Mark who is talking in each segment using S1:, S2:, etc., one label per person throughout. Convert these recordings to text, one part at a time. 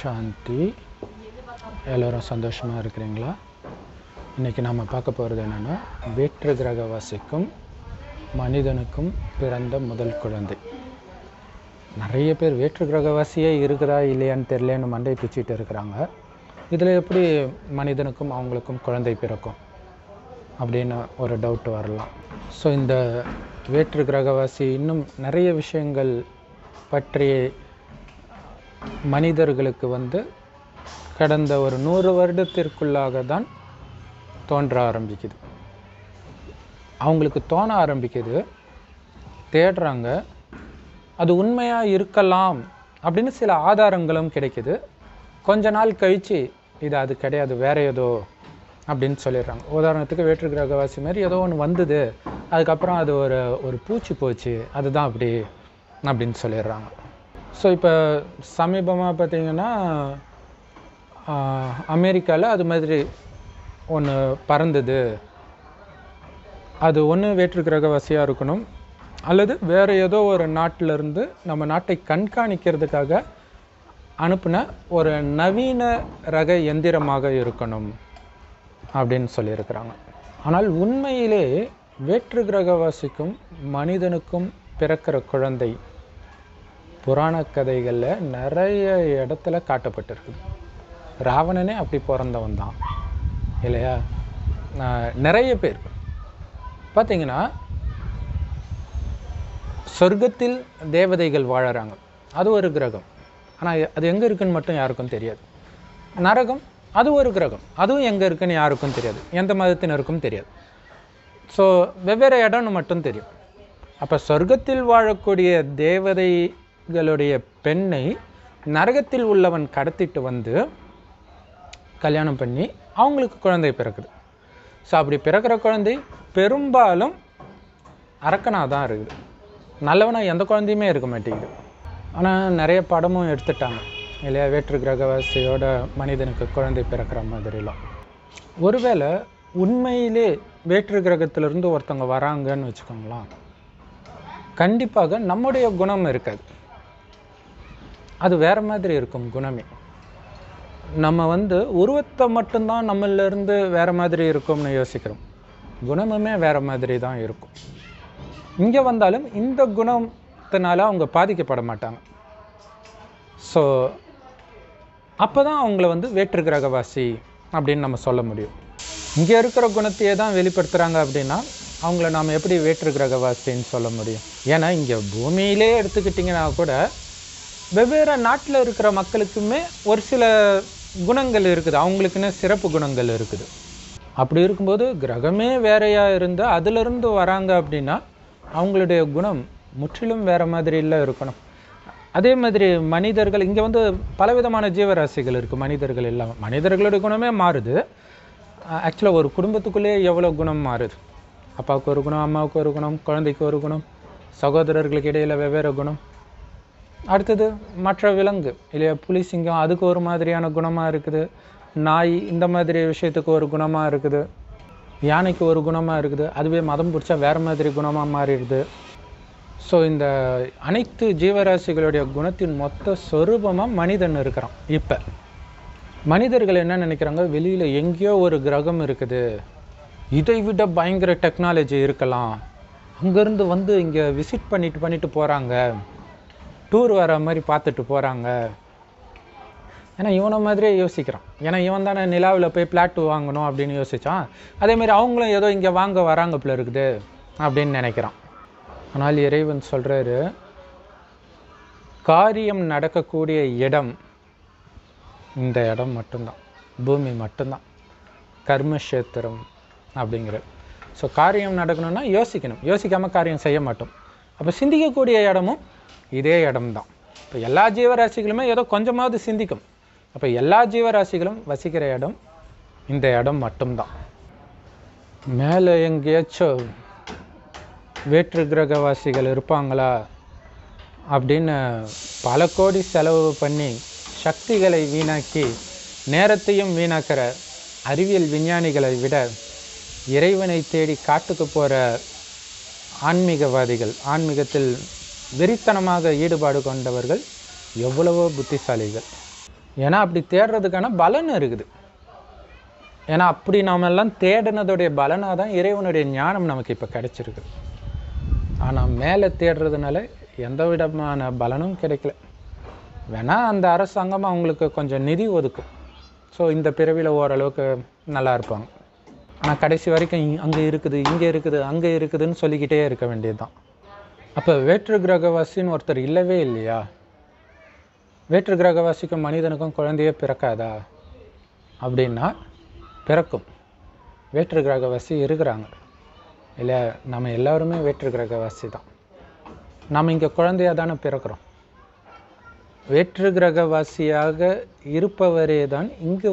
S1: சாந்தி. எல்லோரும் சந்தோஷமாக இருக்கிறீங்களா? இன்றைக்கி நாம் பார்க்க போகிறது என்னென்னா, வேற்று கிரகவாசிக்கும் மனிதனுக்கும் பிறந்த முதல் குழந்தை. நிறைய பேர் வேற்று கிரகவாசியே இருக்குதா இல்லையான்னு தெரியலன்னு மண்டை பிச்சுட்டு இருக்கிறாங்க. இதில் எப்படி மனிதனுக்கும் அவங்களுக்கும் குழந்தை பிறக்கும் அப்படின்னு ஒரு டவுட் வரலாம். ஸோ இந்த வேற்று கிரகவாசி இன்னும் நிறைய விஷயங்கள் பற்றி மனிதர்களுக்கு கடந்த ஒரு 100 வருடத்திற்குள்ளாக தான் தோன்ற ஆரம்பிக்குது. அவங்களுக்கு தோண ஆரம்பிக்குது, தேடுறாங்க, அது உண்மையாக இருக்கலாம் அப்படின்னு சில ஆதாரங்களும் கிடைக்குது. கொஞ்ச நாள் கழித்து இது அது கிடையாது, வேற ஏதோ அப்படின்னு சொல்லிடுறாங்க. உதாரணத்துக்கு வேற்று கிரகவாசி மாதிரி ஏதோ ஒன்று வந்தது, அதுக்கப்புறம் அது ஒரு பூச்சி போச்சு, அதுதான் அப்படி அப்படின்னு சொல்லிடுறாங்க. ஸோ இப்போ சமீபமாக பார்த்திங்கன்னா அமெரிக்காவில் அது மாதிரி ஒன்று பறந்தது. அது ஒன்று வேற்று கிரகவாசியாக இருக்கணும், அல்லது வேறு ஏதோ ஒரு நாட்டிலிருந்து நம்ம நாட்டை கண்காணிக்கிறதுக்காக அனுப்பின ஒரு நவீன ரக எந்திரமாக இருக்கணும் அப்படின்னு சொல்லியிருக்கிறாங்க. ஆனால் உண்மையிலே வேற்று கிரகவாசிக்கும் மனிதனுக்கும் பிறக்கிற குழந்தை புராண கதைகளில் நிறைய இடத்துல காட்டப்பட்டிருக்குது. ராவணனே அப்படி பிறந்தவன் தான் இல்லையா? நிறைய பேர் பார்த்தீங்கன்னா சொர்க்கத்தில் தேவதைகள் வாழறாங்க, அது ஒரு கிரகம். ஆனால் அது எங்கே இருக்குன்னு மட்டும் யாருக்கும் தெரியாது. நரகம் அது ஒரு கிரகம், அதுவும் எங்கே இருக்குன்னு யாருக்கும் தெரியாது, எந்த மதத்தினருக்கும் தெரியாது. ஸோ வெவ்வேறு இடம்னு மட்டும் தெரியும். அப்போ சொர்க்கத்தில் வாழக்கூடிய தேவதைகளுடைய பெண்ணை நரகத்தில் உள்ளவன் கடத்திட்டு வந்து கல்யாணம் பண்ணி அவங்களுக்கு குழந்தை பிறக்குது. ஸோ அப்படி பிறக்கிற குழந்தை பெரும்பாலும் அரக்கனாக தான் இருக்குது, நல்லவனாக எந்த குழந்தையுமே இருக்க மாட்டேங்குது. ஆனால் நிறைய படமும் எடுத்துட்டாங்க இல்லையா, வேற்று கிரகவாசியோட மனிதனுக்கு குழந்தை பிறக்கிற மாதிரிலாம். ஒருவேளை உண்மையிலே வேற்று கிரகத்திலிருந்து ஒருத்தவங்க வராங்கன்னு வச்சுக்கோங்களேன், கண்டிப்பாக நம்முடைய குணம் இருக்காது, அது வேற மாதிரி இருக்கும் குணமே. நம்ம உருவத்தை மட்டும்தான் நம்மளிருந்து வேற மாதிரி இருக்கும்னு யோசிக்கிறோம், குணமுமே வேற மாதிரி தான் இருக்கும். இங்கே வந்தாலும் இந்த குணத்தினால அவங்க பாதிக்கப்பட மாட்டாங்க. ஸோ அப்போ தான் அவங்கள வேற்று கிரகவாசி அப்படின்னு நம்ம சொல்ல முடியும். இங்கே இருக்கிற குணத்தையே தான் வெளிப்படுத்துகிறாங்க அப்படின்னா அவங்கள நாம் எப்படி வேற்று கிரகவாசின்னு சொல்ல முடியும்? ஏன்னா இங்கே பூமியிலே எடுத்துக்கிட்டிங்கன்னா கூட வெவ்வேறு நாட்டில் இருக்கிற மக்களுக்குமே ஒரு சில குணங்கள் இருக்குது, அவங்களுக்குன்னு சிறப்பு குணங்கள் இருக்குது. அப்படி இருக்கும்போது கிரகமே வேறையாக இருந்து அதிலிருந்து வராங்க அப்படின்னா அவங்களுடைய குணம் முற்றிலும் வேறு மாதிரிலாம் இருக்கணும். அதே மாதிரி மனிதர்கள் இங்கே பலவிதமான ஜீவராசிகள் இருக்குது, மனிதர்கள் இல்லாமல். மனிதர்களுடைய குணமே மாறுது. ஆக்சுவலாக ஒரு குடும்பத்துக்குள்ளேயே எவ்வளோ குணம் மாறுது. அப்பாவுக்கு ஒரு குணம், அம்மாவுக்கு ஒரு குணம், குழந்தைக்கு ஒரு குணம், சகோதரர்களுக்கு இடையில் வெவ்வேறு குணம். அடுத்தது மற்ற விலங்கு இல்லையா, புலி, சிங்கம், அதுக்கு ஒரு மாதிரியான குணமாக இருக்குது. நாய் இந்த மாதிரி விஷயத்துக்கு ஒரு குணமாக இருக்குது. யானைக்கு ஒரு குணமாக இருக்குது. அதுவே மதம் பிடிச்சா வேறு மாதிரி குணமாக மாறிடுது. ஸோ இந்த அனைத்து ஜீவராசிகளுடைய குணத்தின் மொத்த சொரூபமாக மனிதன் இருக்கிறான். இப்போ மனிதர்கள் என்ன நினைக்கிறாங்க, வெளியில் எங்கேயோ ஒரு கிரகம் இருக்குது, இதை விட பயங்கர டெக்னாலஜி இருக்கலாம், அங்கேருந்து இங்கே விசிட் பண்ணிட்டு போகிறாங்க, டூர் வர மாதிரி பார்த்துட்டு போகிறாங்க. ஏன்னா இவனை மாதிரியே யோசிக்கிறான். ஏன்னா இவன் தானே நிலாவில் போய் பிளாட் வாங்கணும் அப்படின்னு யோசித்தான். அதேமாதிரி அவங்களும் ஏதோ இங்கே வாங்க வராங்க போல இருக்குது அப்படின்னு நினைக்கிறான். ஆனால் இறைவன் சொல்கிறாரு, காரியம் நடக்கக்கூடிய இடம் இந்த இடம் மட்டும்தான், பூமி மட்டும்தான், கர்மக்ஷேத்திரம் அப்படிங்கிற. ஸோ காரியம் நடக்கணும்னா யோசிக்கணும், யோசிக்காமல் காரியம் செய்ய மாட்டோம். அப்போ சிந்திக்கக்கூடிய இடமும் இதே இடம்தான். இப்போ எல்லா ஜீவராசிகளுமே ஏதோ கொஞ்சமாவது சிந்திக்கும். அப்போ எல்லா ஜீவராசிகளும் வசிக்கிற இடம் இந்த இடம் மட்டும்தான். மேலே எங்கேயாச்சும் வேற்று கிரகவாசிகள் இருப்பாங்களா அப்படின்னு பல கோடி செலவு பண்ணி சக்திகளை வீணாக்கி நேரத்தையும் வீணாக்கிற அறிவியல் விஞ்ஞானிகளை விட இறைவனை தேடி காட்டுக்கு போகிற ஆன்மீகவாதிகள், ஆன்மீகத்தில் வெறித்தனமாக ஈடுபாடு கொண்டவர்கள் எவ்வளவோ புத்திசாலிகள். ஏன்னா அப்படி தேடுறதுக்கான பலன் இருக்குது. ஏன்னா அப்படி நாம எல்லாம் தேடினதுடைய பலனாக தான் இறைவனுடைய ஞானம் நமக்கு இப்போ கிடைச்சிருக்கு. ஆனால் மேலே தேடுறதுனால எந்த விதமான பலனும் கிடைக்கல. வேணா அந்த அரசாங்கம் அவங்களுக்கு கொஞ்சம் நிதி ஒதுக்கும். ஸோ இந்த பிறவியில் ஓரளவுக்கு நல்லா இருப்பாங்க. ஆனால் கடைசி வரைக்கும் அங்கே இருக்குது, இங்கே இருக்குது, அங்கே இருக்குதுன்னு சொல்லிக்கிட்டே இருக்க வேண்டியது தான். அப்போ வேற்று கிரகவாசின்னு ஒருத்தர் இல்லவே இல்லையா? வேற்று கிரகவாசிக்கும் மனிதனுக்கும் குழந்தையே பிறக்காதா அப்படின்னா பிறக்கும். வேற்று கிரகவாசி இருக்கிறாங்க இல்லை? நம்ம எல்லாருமே வேற்று கிரகவாசி தான். நம்ம இங்கே குழந்தையாக தானே பிறக்கிறோம். வேற்று கிரகவாசியாக இருப்பவரே தான் இங்கு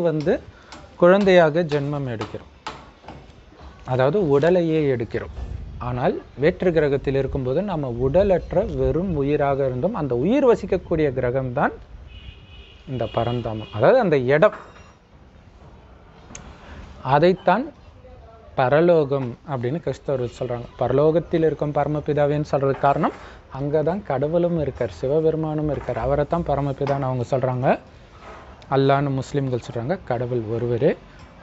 S1: குழந்தையாக ஜென்மம் எடுக்கிறோம், அதாவது உடலையே எடுக்கிறோம். ஆனால் வேற்று கிரகத்தில் இருக்கும்போது நம்ம உடலற்ற வெறும் உயிராக இருந்தோம். அந்த உயிர் வசிக்கக்கூடிய கிரகம்தான் இந்த பரந்தாமம், அதாவது அந்த இடம். அதைத்தான் பரலோகம் அப்படின்னு கிறிஸ்தவர்கள் சொல்கிறாங்க. பரலோகத்தில் இருக்கும் பரமபிதாவின்னு சொல்கிறதுக்கு காரணம் அங்கே தான் கடவுளும் இருக்கார், சிவபெருமானும் இருக்கார். அவரை தான் பரமபிதான்னு அவங்க சொல்கிறாங்க. அல்லான்னு முஸ்லீம்கள் சொல்கிறாங்க. கடவுள் ஒருவரே,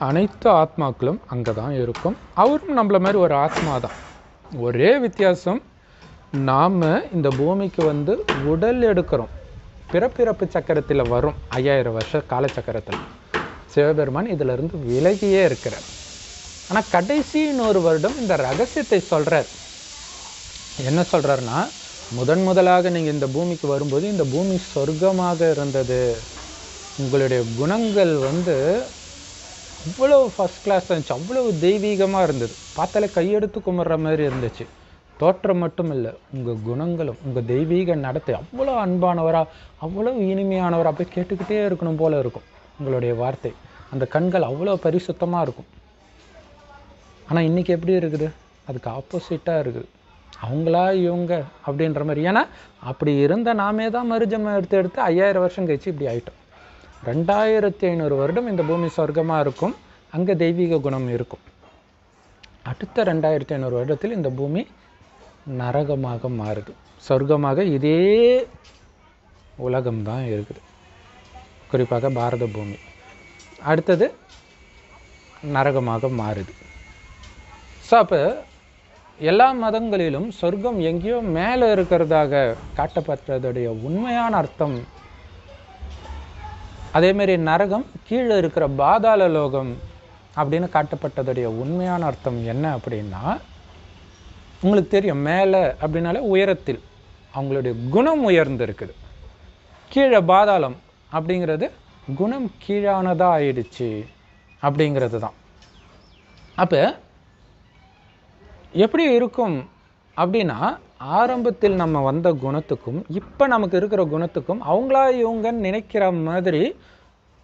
S1: அனைத்து ஆத்மாக்களும் அங்கே தான் இருக்கும். அவரும் நம்மள மாதிரி ஒரு ஆத்மா தான். ஒரே வித்தியாசம், நாம் இந்த பூமிக்கு உடல் எடுக்கிறோம். பிறப்பிறப்பு சக்கரத்தில் வரும் 5000 வருஷ காலச்சக்கரத்தில். சிவபெருமான் இதிலிருந்து விலகியே இருக்கிறார். ஆனால் கடைசி 100 வருடம் இந்த ரகசியத்தை சொல்கிறார். என்ன சொல்கிறாருன்னா, முதலாக நீங்கள் இந்த பூமிக்கு வரும்போது இந்த பூமி சொர்க்கமாக இருந்தது. உங்களுடைய குணங்கள் அவ்வளோ ஃபஸ்ட் கிளாஸ் இருந்துச்சு, அவ்வளோ தெய்வீகமாக இருந்தது. பார்த்தாலே கையெடுத்து கும்பிட்ற மாதிரி இருந்துச்சு. தோற்றம் மட்டும் இல்லை, உங்கள் குணங்களும் உங்கள் தெய்வீக நடத்தை அவ்வளோ அன்பானவராக, அவ்வளோ இனிமையானவராக, போய் கேட்டுக்கிட்டே இருக்கணும் போல இருக்கும் உங்களுடைய வார்த்தை. அந்த கண்கள் அவ்வளோ பரிசுத்தமாக இருக்கும். ஆனால் இன்றைக்கி எப்படி இருக்குது? அதுக்கு ஆப்போசிட்டாக இருக்குது. அவங்களா இவங்க அப்படின்ற மாதிரி. ஏன்னா அப்படி இருந்த நாமே தான் மறுஜன்மம் எடுத்து 5000 வருஷம் கழிச்சு இப்படி ஆகிட்டோம். 2500 வருடம் இந்த பூமி சொர்க்கமாக இருக்கும், அங்கே தெய்வீக குணம் இருக்கும். அடுத்த 2500 வருடத்தில் இந்த பூமி நரகமாக மாறுது. சொர்க்கமாக இதே உலகம்தான் இருக்குது, குறிப்பாக பாரத பூமி. அடுத்தது நரகமாக மாறுது. ஸோ அப்போ எல்லா மதங்களிலும் சொர்க்கம் எங்கேயோ மேலே இருக்கிறதாக காட்டப்பட்டதுடைய உண்மையான அர்த்தம், அதேமாரி நரகம் கீழே இருக்கிற பாதாள லோகம் அப்படின்னு காட்டப்பட்டதுடைய உண்மையான அர்த்தம் என்ன அப்படின்னா, உங்களுக்கு தெரியும், மேலே அப்படின்னாலே உயரத்தில் அவங்களுடைய குணம் உயர்ந்து இருக்குது. கீழே பாதாளம் அப்படிங்கிறது குணம் கீழானதாக ஆயிடுச்சு அப்படிங்கிறது தான். அப்போ எப்படி இருக்கும் அப்படின்னா, ஆரம்பத்தில் நம்ம வந்த குணத்துக்கும் இப்போ நமக்கு இருக்கிற குணத்துக்கும் அவங்களா இவங்கன்னு நினைக்கிற மாதிரி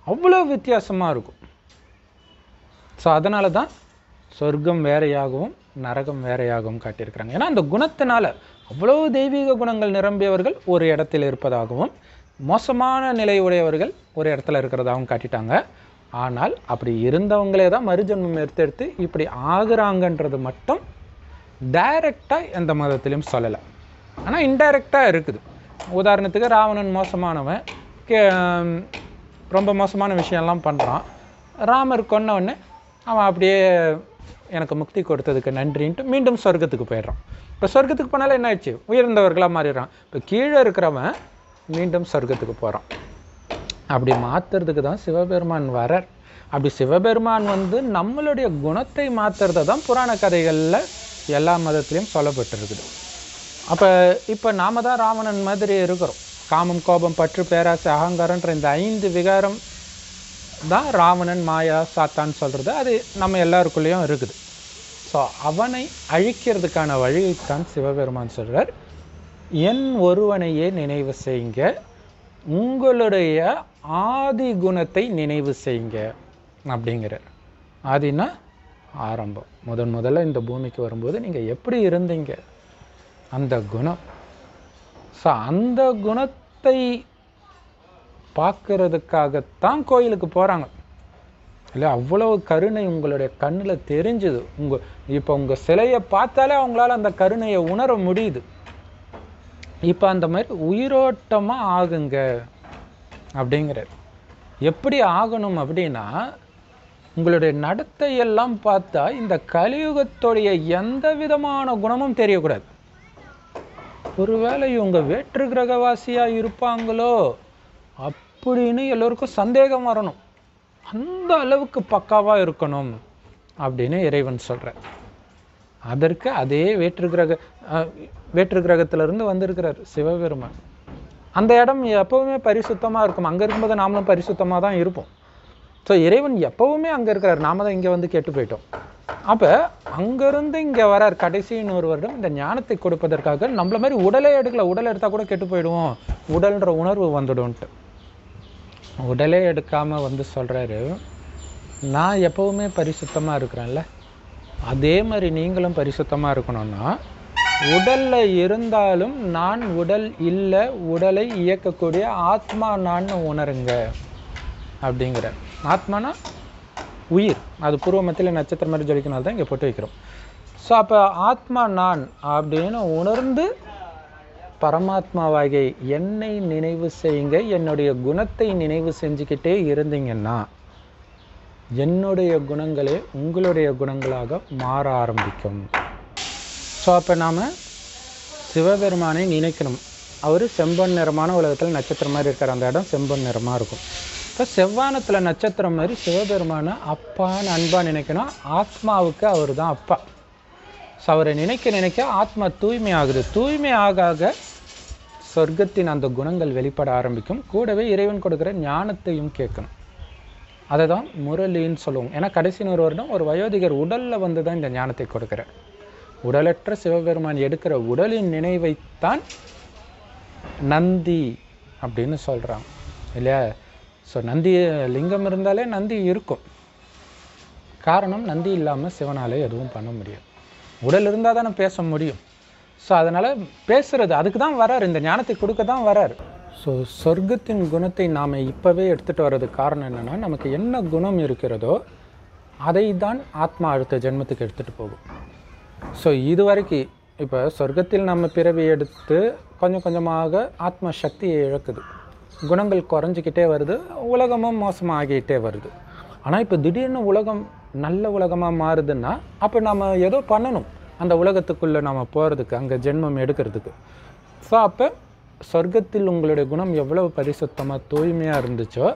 S1: அவ்வளோ வித்தியாசமாக இருக்கும். ஸோ அதனால தான் சொர்க்கம் வேறையாகவும் நரகம் வேறையாகவும் காட்டியிருக்கிறாங்க. ஏன்னா அந்த குணத்தினால அவ்வளோ தெய்வீக குணங்கள் நிரம்பியவர்கள் ஒரு இடத்தில் இருப்பதாகவும், மோசமான நிலை உடையவர்கள் ஒரு இடத்துல இருக்கிறதாகவும் காட்டிட்டாங்க. ஆனால் அப்படி இருந்தவங்களே தான் மறுஜன்மம் எடுத்து இப்படி ஆகுறாங்கன்றது மட்டும் டைரெக்டாக எந்த மதத்திலையும் சொல்லலை. ஆனால் இன்டைரக்டாக இருக்குது. உதாரணத்துக்கு ராவணன் மோசமானவன், ரொம்ப மோசமான விஷயம்லாம் பண்ணுறான். ராமர் கொன்னவொடனே அவன் அப்படியே எனக்கு முக்தி கொடுத்ததுக்கு நன்றின்ட்டு மீண்டும் சொர்க்கத்துக்கு போயிடுறான். இப்போ சொர்க்கத்துக்கு போனாலும் என்ன ஆயிடுச்சு? உயர்ந்தவர்களாக மாறிடுறான். இப்போ கீழே இருக்கிறவன் மீண்டும் சொர்க்கத்துக்கு போகிறான். அப்படி மாற்றுறதுக்கு தான் சிவபெருமான் வரார். அப்படி சிவபெருமான் நம்மளுடைய குணத்தை மாற்றுறதை தான் புராண கதைகளில் எல்லா மதத்திலையும் சொல்லப்பட்டிருக்குது. அப்போ இப்போ நாம் தான் ராவணன் மாதிரி இருக்கிறோம். காமம், கோபம், பற்று, பேராசை, அகங்காரன்ற இந்த 5 விகாரம் தான் ராவணன், மாயா, சாத்தான்னு சொல்கிறது. அது நம்ம எல்லாருக்குள்ளேயும் இருக்குது. ஸோ அவனை அழிக்கிறதுக்கான வழியைத்தான் சிவபெருமான் சொல்கிறார். என் ஒருவனையே நினைவு செய்யுங்க, உங்களுடைய ஆதி குணத்தை நினைவு செய்யுங்க அப்படிங்கிறார். ஆதினா ஆரம்பம். முதல்ல இந்த பூமிக்கு வரும்போது நீங்கள் எப்படி இருந்தீங்க, அந்த குணம். ஸோ அந்த குணத்தை பார்க்கறதுக்காகத்தான் கோயிலுக்கு போகிறாங்க. இல்லை, அவ்வளோ கருணை உங்களுடைய கண்ணில் தெரிஞ்சுது. இப்போ உங்கள் சிலையை பார்த்தாலே அவங்களால அந்த கருணையை உணர முடியுது. இப்போ அந்த மாதிரி உயிரோட்டமாக ஆகுங்க அப்படிங்கிறார். எப்படி ஆகணும் அப்படின்னா, உங்களுடைய நடத்தையெல்லாம் பார்த்தா இந்த கலியுகத்துடைய எந்த விதமான குணமும் தெரியக்கூடாது. ஒருவேளை இவங்க வேற்று கிரகவாசியாக இருப்பாங்களோ அப்படின்னு எல்லோருக்கும் சந்தேகம் வரணும். அந்த அளவுக்கு பக்காவாக இருக்கணும் அப்படின்னு இறைவன் சொல்கிறார். அதற்கு அதே வேற்று கிரகத்திலிருந்து வந்திருக்கிறார் சிவபெருமான். அந்த இடம் எப்பவுமே பரிசுத்தமாக இருக்கும். அங்கே இருக்கும்போது நாமளும் பரிசுத்தமாக தான் இருப்போம். ஸோ இறைவன் எப்பவுமே அங்கே இருக்கிறார். நாம தான் இங்கே வந்து கெட்டு போயிட்டோம். அப்போ அங்கேருந்து இங்கே வரார் கடைசி 100 வருடம் இந்த ஞானத்தை கொடுப்பதற்காக. நம்மள மாதிரி உடலே எடுக்கல. உடல் எடுத்தால் கூட கெட்டு போயிடுவோம், உடல்ன்ற உணர்வு வந்துடும்ன்ட்டு உடலே எடுக்காமல் வந்து சொல்கிறாரு, நான் எப்பவுமே பரிசுத்தமாக இருக்கிறேன்ல, அதே மாதிரி நீங்களும் பரிசுத்தமாக இருக்கணும்னா உடலில் இருந்தாலும் நான் உடல் இல்லை, உடலை இயக்கக்கூடிய ஆத்மா நான் உணருங்க அப்படிங்கிற. ஆத்மானா உயிர், அது பூர்வ மத்தியில் நட்சத்திரம் மாதிரி ஜொலிக்கனால தான் இங்கே போட்டு வைக்கிறோம். ஸோ அப்போ ஆத்மா நான் அப்படின்னு உணர்ந்து பரமாத்மாவாகிய என்னை நினைவு செய்யுங்க. என்னுடைய குணத்தை நினைவு செஞ்சுக்கிட்டே இருந்தீங்கன்னா என்னுடைய குணங்களே உங்களுடைய குணங்களாக மாற ஆரம்பிக்கும். ஸோ அப்போ நாம் சிவபெருமானை நினைக்கணும். அவர் செம்பொன் நிறமான உலகத்தில் நட்சத்திரம் மாதிரி இருக்கார். அந்த இடம் செம்பொன் நிறமாக இருக்கும். இப்போ செவ்வானத்தில் நட்சத்திரம் மாதிரி சிவபெருமானை அப்பான்னு அன்பாக நினைக்கணும். ஆத்மாவுக்கு அவர் தான் அப்பா. ஸோ அவரை நினைக்க நினைக்க ஆத்மா தூய்மை ஆகுது. தூய்மை ஆக ஆக சொர்க்கத்தின் அந்த குணங்கள் வெளிப்பட ஆரம்பிக்கும். கூடவே இறைவன் கொடுக்குற ஞானத்தையும் கேட்கணும். அதை தான் முரளின்னு சொல்லுவோம். ஏன்னா கடைசி 100 வருடம் ஒரு வயோதிகர் உடலில் வந்து தான் இந்த ஞானத்தை கொடுக்குறார். உடலற்ற சிவபெருமான் எடுக்கிற உடலின் நினைவைத்தான் நந்தி அப்படின்னு சொல்கிறாங்க இல்லையா? ஸோ நந்தி லிங்கம் இருந்தாலே நந்தி இருக்கும். காரணம், நந்தி இல்லாமல் சிவனாலே எதுவும் பண்ண முடியாது. உடல் இருந்தால் தானே பேச முடியும். ஸோ அதனால் பேசுகிறது அதுக்கு தான் வரார், இந்த ஞானத்தை கொடுக்க தான் வரார். ஸோ சொர்க்கத்தின் குணத்தை நாம் இப்போவே எடுத்துகிட்டு வர்றதுக்கு காரணம் என்னென்னா, நமக்கு என்ன குணம் இருக்கிறதோ அதை தான் ஆத்மா அடுத்த ஜென்மத்துக்கு எடுத்துகிட்டு போகும். ஸோ இது வரைக்கும் இப்போ சொர்க்கத்தில் நம்ம பிறவி எடுத்து கொஞ்சம் கொஞ்சமாக ஆத்ம சக்தியை இழக்குது, குணங்கள் குறைஞ்சிக்கிட்டே வருது, உலகமும் மோசமாகிக்கிட்டே வருது. ஆனால் இப்போ திடீர்னு உலகம் நல்ல உலகமாக மாறுதுன்னா அப்போ நம்ம ஏதோ பண்ணணும் அந்த உலகத்துக்குள்ளே நம்ம போகிறதுக்கு, அங்கே ஜென்மம் எடுக்கிறதுக்கு. ஸோ அப்போ சொர்க்கத்தில் உங்களுடைய குணம் எவ்வளவு பரிசுத்தமாக தூய்மையாக இருந்துச்சோ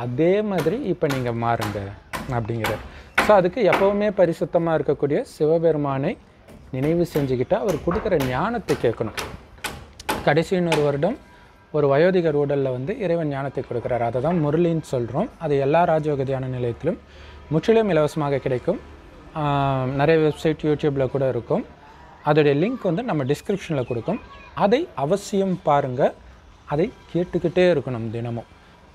S1: அதே மாதிரி இப்போ நீங்கள் மாறுங்க அப்படிங்கிறார். ஸோ அதுக்கு எப்போவுமே பரிசுத்தமாக இருக்கக்கூடிய சிவபெருமானை நினைவு செஞ்சுக்கிட்டால் அவர் கொடுக்குற ஞானத்தை கேட்கணும். கடைசி 100 வருடம் ஒரு வயோதிகர் உடலில் வந்து இறைவன் ஞானத்தை கொடுக்குறாரு. அதை தான் முரளின்னு சொல்கிறோம். அது எல்லா ராஜயோக தியான நிலையத்திலும் முற்றிலும் இலவசமாக கிடைக்கும். நிறைய வெப்சைட் யூடியூப்பில் கூட இருக்கும். அதோடைய லிங்க் வந்து நம்ம டிஸ்கிரிப்ஷனில் கொடுக்கும். அதை அவசியம் பாருங்கள். அதை கேட்டுக்கிட்டே இருக்கணும் தினமும்.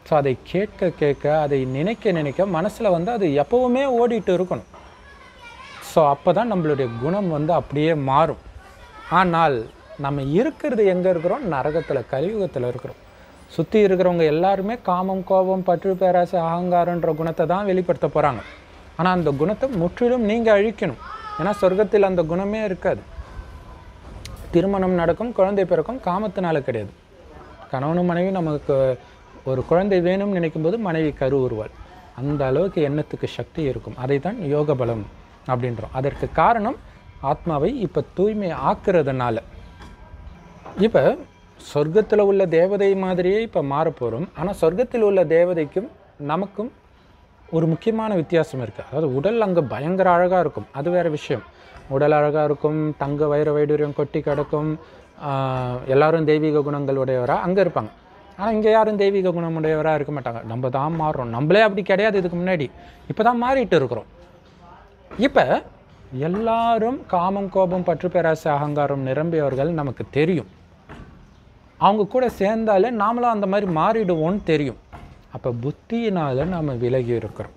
S1: ஸோ அதை கேட்க கேட்க அதை நினைக்க நினைக்க மனசில் வந்து அது எப்போவுமே ஓடிட்டு இருக்கணும். ஸோ அப்போ தான் நம்மளுடைய குணம் வந்து அப்படியே மாறும். ஆனால் நம்ம இருக்கிறது எங்கே இருக்கிறோம்? நரகத்தில், கலியுகத்தில் இருக்கிறோம். சுற்றி இருக்கிறவங்க எல்லாருமே காமம், கோபம், பற்று, பேராசை, அகங்காரன்ற குணத்தை தான் வெளிப்படுத்த போகிறாங்க. ஆனால் அந்த குணத்தை முற்றிலும் நீங்கள் அழிக்கணும். ஏன்னா சொர்க்கத்தில் அந்த குணமே இருக்காது. திருமணம் நடக்கும், குழந்தை பிறக்கும், காமத்தினால கிடையாது. கணவனும் மனைவி நமக்கு ஒரு குழந்தை வேணும்னு நினைக்கும்போது மனைவி கரு உருவாள். அந்த அளவுக்கு எண்ணத்துக்கு சக்தி இருக்கும். அதை தான் யோக பலம் அப்படின்றோம். அதற்கு காரணம் ஆத்மாவை இப்போ தூய்மை ஆக்குறதுனால. இப்போ சொர்க்கத்தில் உள்ள தேவதை மாதிரியே இப்போ மாறப்போகிறோம். ஆனால் சொர்க்கத்தில் உள்ள தேவதைக்கும் நமக்கும் ஒரு முக்கியமான வித்தியாசம் இருக்குது. அதாவது உடல் அங்கே பயங்கர அழகாக இருக்கும், அது வேறு விஷயம். உடல் அழகாக இருக்கும், தங்க வைர வைடூரியம் கொட்டி கிடக்கும், எல்லாரும் தெய்வீக குணங்கள் உடையவராக அங்கே இருப்பாங்க. ஆனால் இங்கே யாரும் தெய்வீக குணம் உடையவராக இருக்க மாட்டாங்க. நம்ம தான் மாறுறோம். நம்மளே அப்படி கிடையாது இதுக்கு முன்னாடி, இப்போ தான் மாறிட்டு இருக்கிறோம். இப்போ எல்லாரும் காமம், கோபம், பற்று, பேராசை, அகங்காரம் நிரம்பியவர்கள் நமக்கு தெரியும். அவங்க கூட சேர்ந்தாலே நாமளும் அந்த மாதிரி மாறிடுவோன்னு தெரியும். அப்போ புத்தியினால் நாம் விலகி இருக்கிறோம்.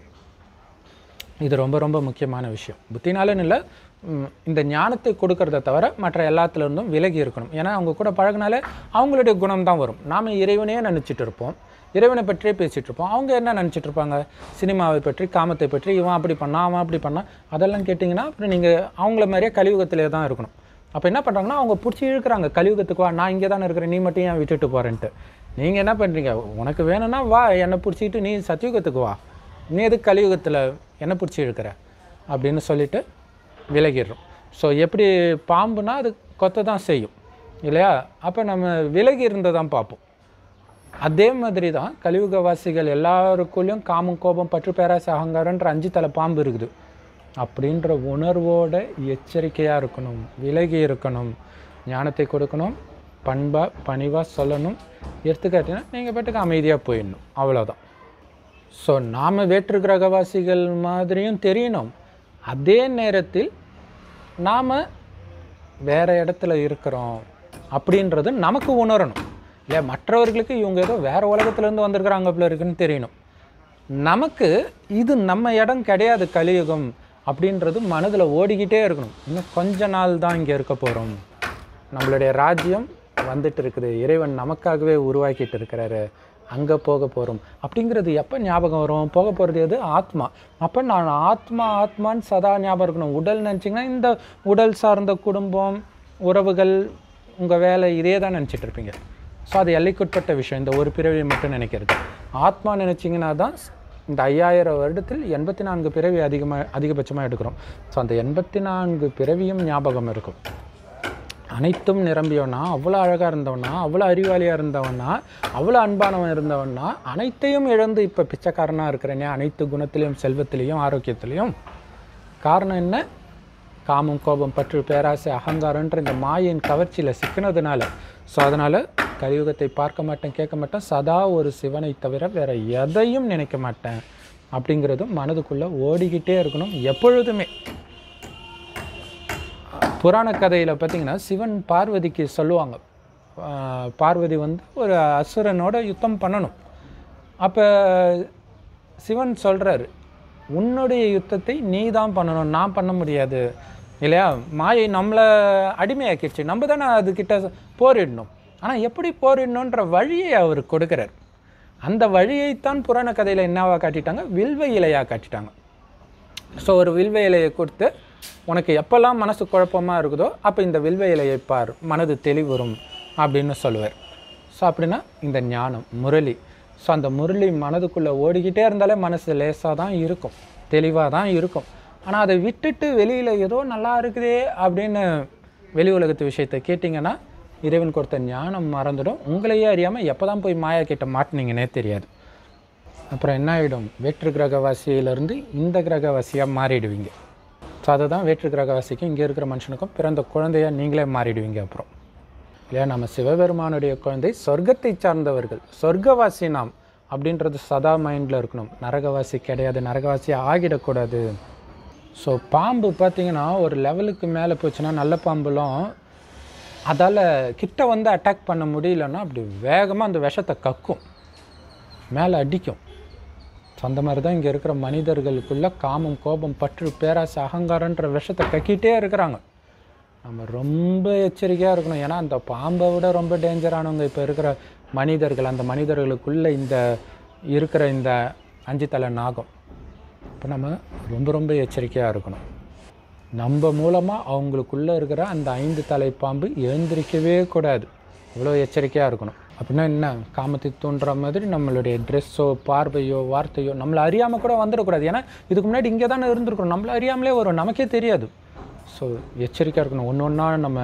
S1: இது ரொம்ப ரொம்ப முக்கியமான விஷயம். புத்தினாலன்னு இல்லை, இந்த ஞானத்தை கொடுக்கறத தவிர மற்ற எல்லாத்துலேருந்தும் விலகி இருக்கணும். ஏன்னா அவங்க கூட பழகினாலே அவங்களுடைய குணம் தான் வரும். நாம் இறைவனையே நினச்சிட்டு இருப்போம், இறைவனை பற்றியே பேசிகிட்டு இருப்போம். அவங்க என்ன நினச்சிட்டு இருப்பாங்க? சினிமாவை பற்றி, காமத்தை பற்றி, இவன் அப்படி பண்ணான், அவன் அப்படி பண்ணான், அதெல்லாம் கேட்டிங்கன்னா அப்புறம் நீங்கள் அவங்கள மாதிரியே கலியுகத்திலே தான் இருக்கணும். அப்போ என்ன பண்ணுறாங்கன்னா அவங்க பிடிச்சி இழுக்கிறாங்க கலியுகத்துக்கு வா, நான் இங்கே தானே இருக்கிறேன், நீ மட்டும் ஏன் விட்டுட்டு போகிறேன்ட்டு. நீங்கள் என்ன பண்ணுறீங்க, உனக்கு வேணும்னா வா என்னை பிடிச்சிக்கிட்டு நீ சத்தியுகத்துக்கு வா, நீ எதுக்கு கலியுகத்தில் என்னை பிடிச்சி இழுக்கிற அப்படின்னு சொல்லிவிட்டு விலகிடுறோம். ஸோ எப்படி பாம்புனா அது கொத்த தான் செய்யும் இல்லையா, அப்போ நம்ம விலகி இருந்ததை தான் பார்ப்போம். அதே மாதிரி தான் கலியுகவாசிகள் எல்லாருக்குள்ளேயும் காமம், கோபம், பற்று, பேராசை, அகங்காரன்ற 5 தலை பாம்பு இருக்குது. அப்படின்ற உணர்வோட எச்சரிக்கையாக இருக்கணும், விலகி இருக்கணும், ஞானத்தை கொடுக்கணும், பண்பாக பணிவாக சொல்லணும். எடுத்துக்காட்டினா நீங்கள் பாட்டுக்கு அமைதியாக போயிடணும், அவ்வளோதான். ஸோ நாம் வேற்று கிரகவாசிகள் மாதிரியும் தெரியணும், அதே நேரத்தில் நாம் வேறு இடத்துல இருக்கிறோம் அப்படின்றது நமக்கு உணரணும் இல்லையா. மற்றவர்களுக்கு இவங்க ஏதோ வேறு உலகத்துலேருந்து வந்திருக்கிறாங்க அப்படி இருக்குன்னு தெரியணும். நமக்கு இது நம்ம இடம் கிடையாது கலியுகம் அப்படின்றது மனதில் ஓடிக்கிட்டே இருக்கணும். இன்னும் கொஞ்ச நாள் தான் இங்கே இருக்க போகிறோம், நம்மளுடைய ராஜ்யம் வந்துட்டு இருக்குது, இறைவன் நமக்காகவே உருவாக்கிட்டு இருக்கிறாரு, அங்கே போக போகிறோம் அப்படிங்கிறது எப்போ ஞாபகம் வரும்? போக போகிறது எது? ஆத்மா. அப்போ நான் ஆத்மான்னு சதா ஞாபகம் இருக்கணும். உடல் நினச்சிங்கன்னா இந்த உடல் சார்ந்த குடும்பம், உறவுகள், உங்கள் வேலை, இதே தான் நினச்சிட்டு இருப்பீங்க. ஸோ அது எல்லைக்குட்பட்ட விஷயம், இந்த ஒரு பிறவியை மட்டும் நினைக்கிறது. ஆத்மா நினச்சிங்கன்னா தான் இந்த 5000 வருடத்தில் 84 பிறவி அதிகபட்சமாக எடுக்கிறோம். ஸோ அந்த 84 பிறவியும் ஞாபகம் இருக்கும். அனைத்தும் நிரம்பியவனா, அவ்வளோ அழகாக இருந்தவனா, அவ்வளோ அறிவாளியாக இருந்தவனா, அவ்வளோ அன்பானவன் இருந்தவனா, அனைத்தையும் இழந்து இப்போ பிச்சைக்காரனாக இருக்கிறேனே, அனைத்து குணத்திலையும், செல்வத்திலையும், ஆரோக்கியத்திலையும். காரணம் என்ன? காமம், கோபம், பற்று, பேராசை, அகங்காரன்ற இந்த மாயின் கவர்ச்சியில் சிக்கினதுனால. ஸோ அதனால் கலியுகத்தை பார்க்க மாட்டேன், கேட்க மாட்டேன், சதா ஒரு சிவனை தவிர வேறு எதையும் நினைக்க மாட்டேன் அப்படிங்கிறதும் மனதுக்குள்ளே ஓடிக்கிட்டே இருக்கணும் எப்பொழுதுமே. புராண கதையில் பார்த்திங்கன்னா சிவன் பார்வதிக்கு சொல்லுவாங்க, பார்வதி ஒரு அசுரனோட யுத்தம் பண்ணணும். அப்போ சிவன் சொல்கிறாரு, உன்னுடைய யுத்தத்தை நீ தான் பண்ணணும், நான் பண்ண முடியாது இல்லையா. மாயை நம்மளை அடிமையாக்கிடுச்சு, நம்ம தானே அதுக்கிட்ட போரிடணும். ஆனால் எப்படி போரிடணுன்ற வழியை அவர் கொடுக்குறார். அந்த வழியைத்தான் புராண கதையில் என்னவா காட்டிட்டாங்க? வில்வ இலையாக காட்டிட்டாங்க. ஸோ ஒரு வில்வ இலையை கொடுத்து, உனக்கு எப்போல்லாம் மனசு குழப்பமாக இருக்குதோ அப்போ இந்த வில்வ இலையை பார், மனது தெளிவுறும் அப்படின்னு சொல்லுவார். ஸோ அப்படின்னா இந்த ஞானம், முரளி. ஸோ அந்த முரளி மனதுக்குள்ளே ஓடிக்கிட்டே இருந்தாலே மனசு லேசாக தான் இருக்கும், தெளிவாக தான் இருக்கும். ஆனால் அதை விட்டுட்டு வெளியில் ஏதோ நல்லா இருக்குதே அப்படின்னு வெளி உலகத்து விஷயத்தை கேட்டிங்கன்னா இறைவன் கொடுத்த ஞானம் மறந்துடும். உங்களையே அறியாமல் எப்போ தான் போய் மாயா கிட்ட மாட்டினீங்கன்னே தெரியாது. அப்புறம் என்ன ஆகிடும்? வேற்று கிரகவாசியிலேருந்து இந்த கிரகவாசியாக மாறிடுவீங்க. ஸோ அதை தான் வேற்று கிரகவாசிக்கும் இங்கே இருக்கிற மனுஷனுக்கும் பிறந்த குழந்தையாக நீங்களே மாறிடுவீங்க. அப்புறம் இல்லையா, நம்ம சிவபெருமானுடைய குழந்தை, சொர்க்கத்தை சார்ந்தவர்கள், சொர்க்கவாசி நாம் அப்படின்றது சதா மைண்டில் இருக்கணும். நரகவாசி கிடையாது, நரகவாசி ஆகிடக்கூடாது. ஸோ பாம்பு பார்த்திங்கன்னா ஒரு லெவலுக்கு மேலே போச்சுன்னா, நல்ல பாம்புலாம் அதால் கிட்ட அட்டாக் பண்ண முடியலன்னா அப்படி வேகமாக அந்த விஷத்தை கக்கும், மேலே அடிக்கும். ஸோ அந்த மாதிரி தான் இங்கே இருக்கிற மனிதர்களுக்குள்ளே காமம், கோபம், பற்று, பேராசை, அகங்காரன்ற விஷத்தை கக்கிட்டே இருக்கிறாங்க. நம்ம ரொம்ப எச்சரிக்கையாக இருக்கணும். ஏன்னா அந்த பாம்பை விட ரொம்ப டேஞ்சரானவங்க இப்போ இருக்கிற மனிதர்கள். அந்த மனிதர்களுக்குள்ளே இந்த இருக்கிற இந்த 5 தலை நாகம். இப்போ நம்ம ரொம்ப ரொம்ப எச்சரிக்கையாக இருக்கணும். நம்ம மூலமாக அவங்களுக்குள்ளே இருக்கிற அந்த 5 தலை பாம்பு எழுந்திரிக்கவே கூடாது. இவ்வளோ எச்சரிக்கையாக இருக்கணும். அப்படின்னா என்ன? காமத்தை தூண்டுற மாதிரி நம்மளுடைய ட்ரெஸ்ஸோ, பார்வையோ, வார்த்தையோ நம்மளை அறியாமல் கூட வந்துடக்கூடாது. ஏன்னா இதுக்கு முன்னாடி இங்கே தானே இருந்திருக்கணும், நம்மளை அறியாமலே வரும், நமக்கே தெரியாது. ஸோ எச்சரிக்கையாக இருக்கணும். ஒன்று ஒன்றா நம்ம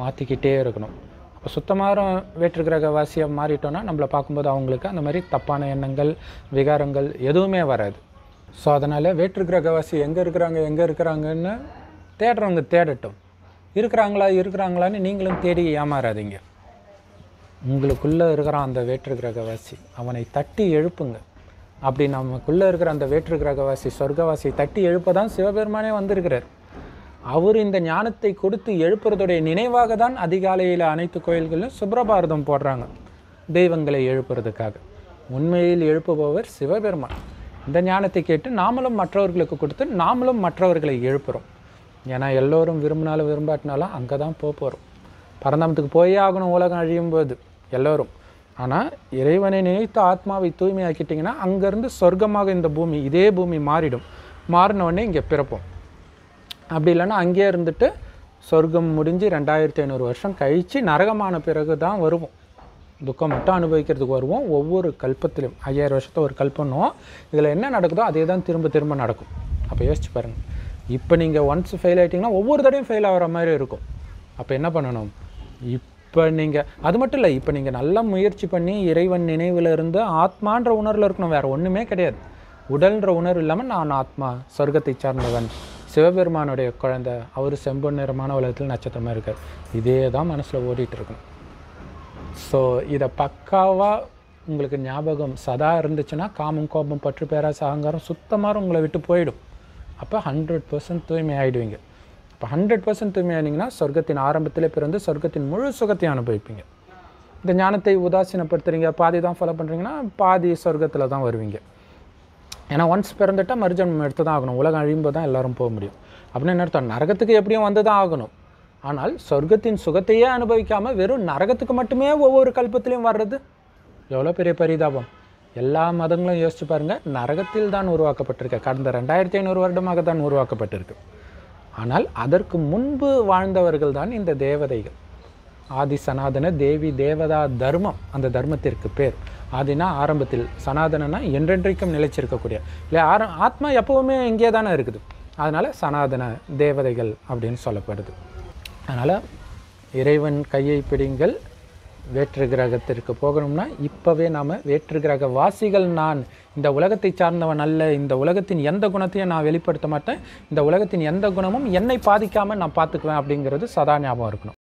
S1: மாற்றிக்கிட்டே இருக்கணும். இப்போ சுத்தமாக வேற்று கிரகவாசியாக மாறிட்டோன்னா நம்மளை பார்க்கும்போது அவங்களுக்கு அந்த மாதிரி தப்பான எண்ணங்கள், விகாரங்கள் எதுவுமே வராது. ஸோ அதனால் வேற்று கிரகவாசி எங்கே இருக்கிறாங்கன்னு தேடுறவங்க தேடட்டும். இருக்கிறாங்களான்னு நீங்களும் தேடி ஏமாறாதீங்க. உங்களுக்குள்ளே இருக்கிற அந்த வேற்று கிரகவாசி, அவனை தட்டி எழுப்புங்க. அப்படி நமக்குள்ளே இருக்கிற அந்த வேற்று கிரகவாசி, சொர்க்கவாசி தட்டி எழுப்ப தான் சிவபெருமானே வந்திருக்கிறார். அவர் இந்த ஞானத்தை கொடுத்து எழுப்புறதுடைய நினைவாக தான் அதிகாலையில் அனைத்து கோயில்களிலும் சுப்ரபாரதம் போடுறாங்க, தெய்வங்களை எழுப்புறதுக்காக. உண்மையில் எழுப்புபவர் சிவபெருமான். இந்த ஞானத்தை கேட்டு நாமளும் மற்றவர்களுக்கு கொடுத்து நாமளும் மற்றவர்களை எழுப்புகிறோம். ஏன்னா எல்லோரும் விரும்பினாலும் விரும்பாட்டினாலும் அங்கே தான் போகிறோம். பரந்தாமத்துக்கு போயே ஆகணும் உலகம் அழியும் போது எல்லோரும். ஆனால் இறைவனை நினைத்து ஆத்மாவை தூய்மையாக்கிட்டிங்கன்னா அங்கேருந்து சொர்க்கமாக இந்த பூமி, இதே பூமி மாறிடும். மாறினோடனே இங்கே பிறப்போம். அப்படி இல்லைன்னா அங்கேயே இருந்துட்டு சொர்க்கம் முடிஞ்சு 2500 வருஷம் கழித்து நரகமான பிறகு தான் வருவோம். துக்கம் மட்டும் அனுபவிக்கிறதுக்கு வருவோம். ஒவ்வொரு கல்பத்திலும் 5000 வருஷத்தை ஒரு கல்பனும் இதில் என்ன நடக்குதோ அதே தான் திரும்ப திரும்ப நடக்கும். அப்போ யோசிச்சு பாருங்கள். இப்போ நீங்கள் ஒன்ஸ் ஃபெயில் ஆகிட்டிங்கன்னா ஒவ்வொரு தடையும் ஃபெயில் ஆகிற மாதிரி இருக்கும். அப்போ என்ன பண்ணணும்? இப்போ நீங்கள் அது மட்டும் இல்லை, இப்போ நீங்கள் நல்லா முயற்சி பண்ணி இறைவன் நினைவில் இருந்து ஆத்மான்ற உணர்வில் இருக்கணும். வேறு ஒன்றுமே கிடையாது. உடல்ன்ற உணர்வு இல்லாமல் நான் ஆத்மா, சொர்க்கத்தை சார்ந்தவன், சிவபெருமானுடைய குழந்தை, அவர் செம்பொன் நிறமான உலகத்தில் நட்சத்திரமாக இருக்கார். இதே தான் மனசில் ஓடிட்டு இருக்கணும். ஸோ இதை பக்காவாக உங்களுக்கு ஞாபகம் சதா இருந்துச்சுன்னா காமம், கோபம், பற்று, பேராசை, அகங்காரம் சுத்தமாக உங்களை விட்டு போயிடும். அப்போ 100% தூய்மை ஆகிடுவீங்க. அப்போ 100% தூய்மை ஆகினீங்கன்னா சொர்க்கத்தின் ஆரம்பத்திலே பிறந்து சொர்க்கத்தின் முழு சுகத்தையும் அனுபவிப்பீங்க. இந்த ஞானத்தை உதாசீனப்படுத்துறீங்க, பாதி தான் ஃபாலோ பண்ணுறீங்கன்னா பாதி சொர்க்கத்தில் தான் வருவீங்க. ஏன்னா ஒன்ஸ் பிறந்துட்டால் மறுஜன்மம் எடுத்து தான் ஆகணும். உலகம் அழியும்போது தான் எல்லோரும் போக முடியும். அப்படின்னு என்ன அர்த்தம்? நரகத்துக்கு எப்படியும் வந்து தான் ஆகணும். ஆனால் சொர்க்கத்தின் சுகத்தையே அனுபவிக்காமல் வெறும் நரகத்துக்கு மட்டுமே ஒவ்வொரு கல்பத்திலையும் வர்றது எவ்வளோ பெரிய பரிதாபம். எல்லா மதங்களும் யோசிச்சு பாருங்கள், நரகத்தில் தான் உருவாக்கப்பட்டிருக்கு. கடந்த 2500 வருடமாக தான் உருவாக்கப்பட்டிருக்கு. ஆனால் அதற்கு முன்பு வாழ்ந்தவர்கள் தான் இந்த தேவதைகள். ஆதி சனாதன தேவி தேவதா தர்மம், அந்த தர்மத்திற்கு பேர். ஆதினா ஆரம்பத்தில், சனாதனனா என்றென்றைக்கும் நிலைச்சிருக்கக்கூடிய இல்லை. ஆத்மா எப்போவுமே இங்கே தானே இருக்குது. அதனால் சனாதன தேவதைகள் அப்படின்னு சொல்லப்படுது. அதனால் இறைவன் கையை பிடிங்கள். வேற்று கிரகத்திற்கு போகணும்னா இப்போவே நாம் வேற்று கிரக வாசிகள். நான் இந்த உலகத்தை சார்ந்தவன் அல்ல. இந்த உலகத்தின் எந்த குணத்தையும் நான் வெளிப்படுத்த மாட்டேன். இந்த உலகத்தின் எந்த குணமும் என்னை பாதிக்காமல் நான் பார்த்துக்குவேன் அப்படிங்கிறது சதா ஞாபகம் இருக்கணும்.